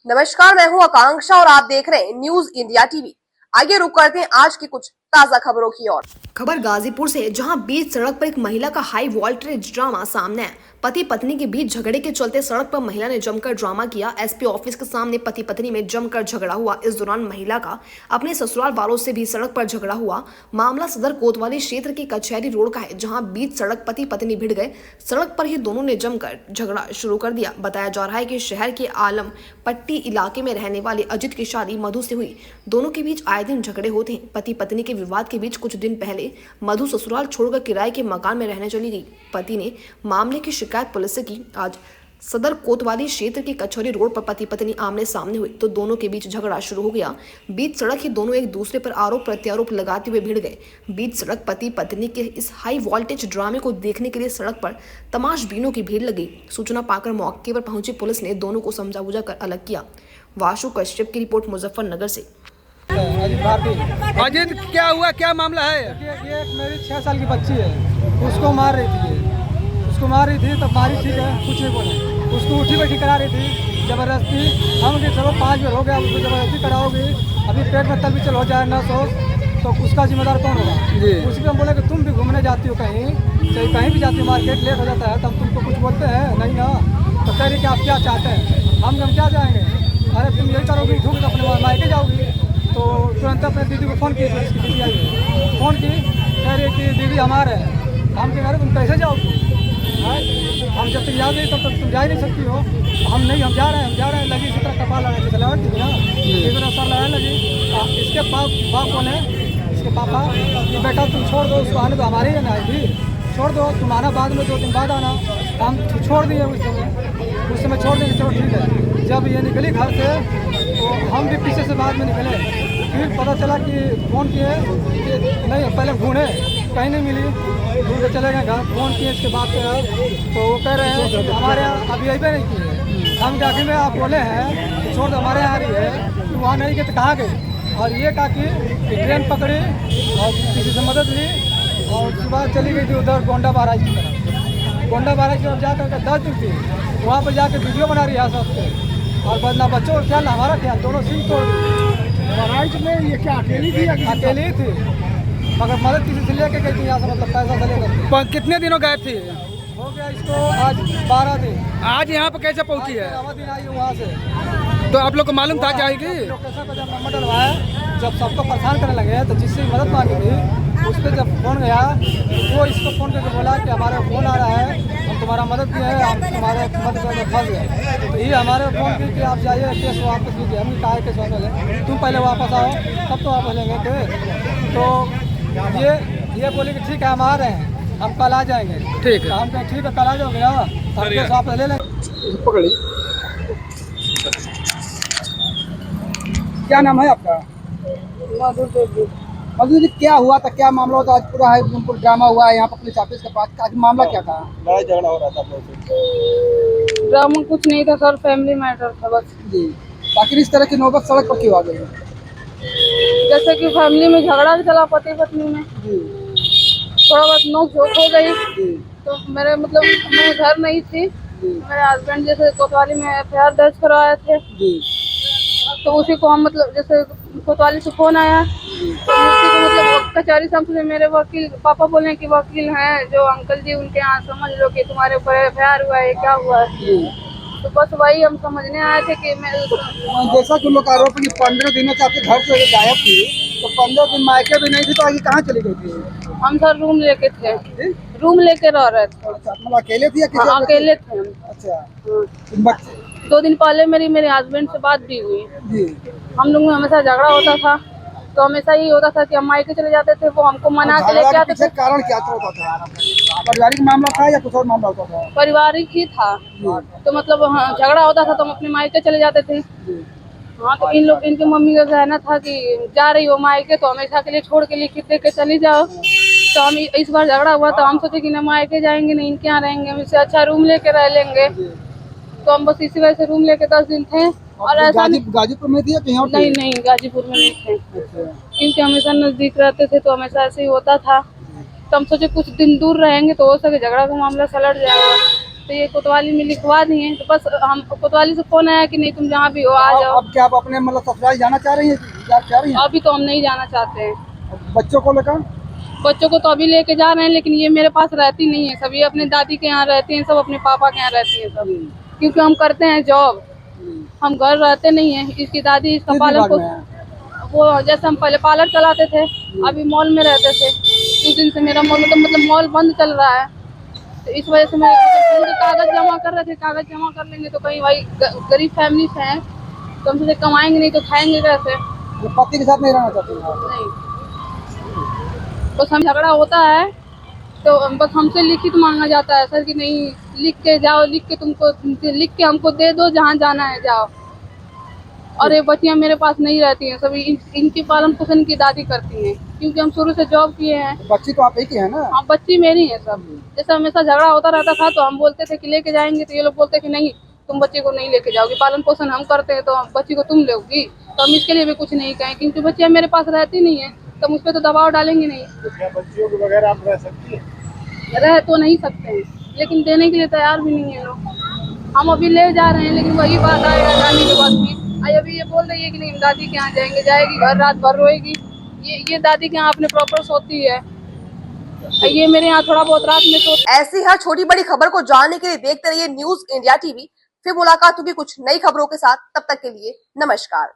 नमस्कार, मैं हूं आकांक्षा और आप देख रहे हैं न्यूज इंडिया टीवी। आइए रुक करते हैं आज की कुछ ताजा खबरों की ओर। खबर गाजीपुर से, जहां बीच सड़क पर एक महिला का हाई वोल्टेज ड्रामा सामने है। पति पत्नी के बीच झगड़े के चलते सड़क पर महिला ने जमकर ड्रामा किया। एसपी ऑफिस के सामने पति पत्नी में जमकर झगड़ा हुआ। इस दौरान महिला का अपने ससुराल वालों से भी सड़क पर झगड़ा हुआ। मामला सदर कोतवाली क्षेत्र के कचहरी रोड का है, जहां बीच सड़क पति पत्नी भिड़ गए। सड़क पर ही दोनों ने जमकर झगड़ा शुरू कर दिया। बताया जा रहा है कि शहर के आलम पट्टी इलाके में रहने वाले अजित की शादी मधु से हुई। दोनों के बीच आए दिन झगड़े होते हैं। पति पत्नी के विवाद के बीच कुछ दिन पहले मधु ससुराल छोड़कर किराए के मकान में रहने चली गई। पति ने मामले की शिकायत पुलिस से की। आज सदर कोतवाली क्षेत्र के कचहरी रोड पर पति पत्नी आमने सामने हुए तो दोनों के बीच झगड़ा शुरू हो गया। बीच सड़क ही दोनों एक दूसरे पर आरोप प्रत्यारोप लगाते हुए भिड़ गए। बीच सड़क पति पत्नी के इस हाई वोल्टेज ड्रामे को देखने के लिए सड़क पर तमाशबीनों की भीड़ लगी। सूचना पाकर मौके पर पहुंची पुलिस ने दोनों को समझा बुझा कर अलग किया। वाशु कश्यप की रिपोर्ट, मुजफ्फरनगर से। अजित, क्या हुआ, क्या मामला है? ये मेरी 6 साल की बच्ची है, उसको मार रही थी तब मारी, ठीक है, कुछ नहीं बोले। उसको उठी बैठी करा रही थी जबरदस्ती। हम कि चलो 5 बार हो गया, उसको जबरदस्ती कराओगी, अभी पेट में तल भी चल हो जाए ना सोच, तो उसका जिम्मेदार कौन होगा? उसी पर हम बोले कि तुम भी घूमने जाती हो कहीं, चाहे कहीं भी जाती हो, मार्केट लेट हो जाता है तब तुमको कुछ बोलते हैं नहीं ना? तो कह रही कि आप क्या चाहते हैं? हम क्या जाएंगे? अरे तुम यही करोगी, झूठ तो अपने मायके जाओगी। तो तुरंत अपने दीदी को फ़ोन किए, इसकी दीदी आई, फ़ोन की, कह रही कि दीदी हमारे हैं। हम कह रहे तुम कैसे जाओगी? हम जब तक याद नहीं तब तक तुम जा ही नहीं सकती हो। हम जा रहे हैं लगी इसी तरह कपाल लगा के लगा दी ना, इस तरह सर लगाने लगी। इसके बाप कौन है? इसके पापा कि बेटा तुम छोड़ दो उसको, आने तो हमारी है ना, भी छोड़ दो, तुम आना बाद में, 2 दिन बाद आना। हम छोड़ दिए उस समय छोड़ देंगे, चलो ठीक है। जब ये निकली घर से तो हम भी पीछे से बाद में निकले। फिर पता चला कि फ़ोन किए कि नहीं, पहले ढूंढे, कहीं नहीं मिली, ढूंढ के चले गए घर। फ़ोन किए इसके बाद तो वो कह रहे हैं कि हमारे यहाँ अभी अभी नहीं किए। हम क्या में आप बोले हैं कि छोड़ दो, हमारे यहाँ आ रही है, तो वहाँ नहीं गए तो कहाँ गए? और ये कहा कि ट्रेन पकड़ी और किसी से मदद ली और उसके बाद चली गई थी उधर गोंडा बाराज की तरफ। गोंडा बाराज की तरफ जाकर 10 दिन थी, वहाँ पर जाकर वीडियो बना रही है सबसे, और बदला बच्चों का ख्याल, हमारा ख्याल, दोनों सिंह तोड़ दी। बाराज में ये क्या अकेली थी? अकेली थी, मगर मदद किसी से लेके गई थी यहाँ से, मतलब पैसा से लेकर। कितने दिनों गायब थी? हो गया इसको आज 12 दिन। आज यहाँ पर कैसे पहुँची है? दिन आई वहाँ से। तो आप लोग को मालूम था कि आएगी? लोकेशन पर जब नंबर डलवाया, जब सबको परेशान करने लगे तो जिससे मदद मांगी थी उस पर जब फ़ोन गया वो इसको फ़ोन करके बोला कि हमारे फ़ोन आ रहा है, हम तुम्हारा मदद किए हैं, हम तुम्हारे मदद में फंस गए। तो ये हमारे फ़ोन की कि आप जाइए, केस वापस लीजिए। हमने कहा केस वापस लें, तुम पहले वापस आओ तब तो वापस लेंगे थे। तो ये बोले कि ठीक है हम आ रहे हैं, हम कल आ जाएंगे। ठीक है, हम कहें ठीक है कल आ जाओगे ना, हम केस वापस ले लेंगे। पकड़ी। क्या नाम है आपका? मधु जी, क्या हुआ था, क्या मामला होता? आज पूरा है ड्रामा हुआ है यहाँ पर पुलिस ऑफिस के पास, आज मामला क्या था? लड़ाई झगड़ा हो रहा था आप लोग? ड्रामा कुछ नहीं था सर, फैमिली मैटर था बस जी। आखिर इस तरह की नौबत सड़क पर क्यों आ गई? जैसे कि फैमिली में झगड़ा चला पति पत्नी में, थोड़ा बहुत नोक झोंक हो गई। तो मेरे मतलब मैं घर नहीं थी, मेरे हस्बैंड जैसे कोतवाली में एफआईआर दर्ज करवाए थे, तो उसी को हम मतलब जैसे कोतवाली से फोन आया तो उसी को मतलब कचहरी से मेरे वकील पापा बोले कि वकील हैं जो अंकल जी, उनके यहाँ समझ लो कि तुम्हारे ऊपर एफआईआर हुआ है, क्या हुआ है। तो बस वही हम समझने आए थे कि मैं जैसा कि लोग आरोप कि 15 दिनों से आपके घर से गायब थी, तो 15 दिन मायके भी नहीं थी, तो आगे कहाँ चली गई थी? हम सर रूम लेके थे, रूम लेके रह रहे थे। अच्छा, मतलब अकेले थी या किसी? हाँ, अकेले थे हम। अच्छा। 2 दिन पहले मेरे हस्बैंड से बात भी हुई जी। हम लोग में हमेशा झगड़ा होता था, तो हमेशा ही होता था कि हम मायके चले जाते थे, वो हमको मना के लेके आते थे। कारण क्या होता था? पारिवारिक मामला था या कुछ और मामला होता था? पारिवारिक ही था, तो मतलब हाँ, झगड़ा होता था तो हम अपने मायके चले जाते थे। हाँ, तो इनके मम्मी का कहना था कि जा रही हो मायके तो हमेशा के लिए छोड़ के लिख दे के चली जाओ। तो हम इस बार झगड़ा हुआ तो हम सोचे कि ना मायके जाएंगे, नहीं इनके यहाँ रहेंगे, हम इससे अच्छा रूम लेके रह लेंगे। तो हम बस इसी वजह से रूम लेके 10 दिन थे। और ऐसा गाजीपुर में थी या कहीं और? नहीं, गाजीपुर में नहीं थे, क्योंकि हमेशा नजदीक रहते थे तो हमेशा ऐसे ही होता था। तो हम सोचे कुछ दिन दूर रहेंगे तो हो सके झगड़ा का मामला सलट जाएगा। तो ये कोतवाली में लिखवा दिए। तो बस हम कोतवाली से फोन आया कि नहीं तुम जहाँ भी हो आ जाओ। अब क्या आप अपने मतलब ससुराल जाना चाह रही हैं? चाह रही हैं? अभी तो हम नहीं जाना चाहते हैं। बच्चों को लेकर? बच्चों को तो अभी लेके जा रहे हैं, लेकिन ये मेरे पास रहती नहीं है। सब ये अपने दादी के यहाँ रहती हैं, सब अपने पापा के यहाँ रहती हैं सब, क्योंकि हम करते हैं जॉब, हम घर रहते नहीं है। इसकी दादी इसका किस पालन विभाग को में है? वो जैसे हम पहले पार्लर चलाते थे, अभी मॉल में रहते थे। उस दिन से मेरा मॉल मतलब मॉल बंद चल रहा है, तो इस वजह से मैं मतलब कागज जमा कर रहे थे। कागज जमा कर लेंगे तो कहीं भाई गरीब फैमिली से हैं, तो हम सोचे कमाएंगे नहीं तो खाएंगे कैसे। ये पति के साथ नहीं रहना चाहती हैं आप? नहीं, बस हम झगड़ा होता है तो बस हमसे लिखित मांगा जाता है सर कि नहीं लिख के जाओ, लिख के हमको दे दो, जहाँ जाना है जाओ। और ये बच्चियां मेरे पास नहीं रहती हैं, सभी इनकी पालन पोषण की दादी करती हैं, क्योंकि हम शुरू से जॉब किए हैं। बच्ची तो आप ही की है ना? हाँ, बच्ची मेरी है सब। जैसे हमेशा झगड़ा होता रहता था तो हम बोलते थे कि लेके जाएंगे, तो ये लोग बोलते कि नहीं तुम बच्चे को नहीं लेके जाओगे, पालन पोषण हम करते हैं तो बच्ची को तुम लोगी। तो हम इसके लिए भी कुछ नहीं कहें, क्योंकि बच्चियां मेरे पास रहती नहीं है तो हम उस पर तो दबाव डालेंगे नहीं। क्या बच्चियों के बगैर आप रह सकती हैं? रह तो नहीं सकते हैं, लेकिन देने के लिए तैयार भी नहीं है लोग। हम अभी ले जा रहे हैं, लेकिन वही बात आएगा जाने के बाद भी। अभी ये बोल रही है कि नहीं दादी के यहाँ जाएंगे, जाएगी घर रात भर रोएगी। ये दादी के यहाँ अपने प्रॉपर सोती है, ये मेरे यहाँ थोड़ा बहुत रात में सोती। ऐसी हर छोटी बड़ी खबर को जानने के लिए देखते रहिए न्यूज इंडिया टीवी। फिर मुलाकात होगी कुछ नई खबरों के साथ, तब तक के लिए नमस्कार।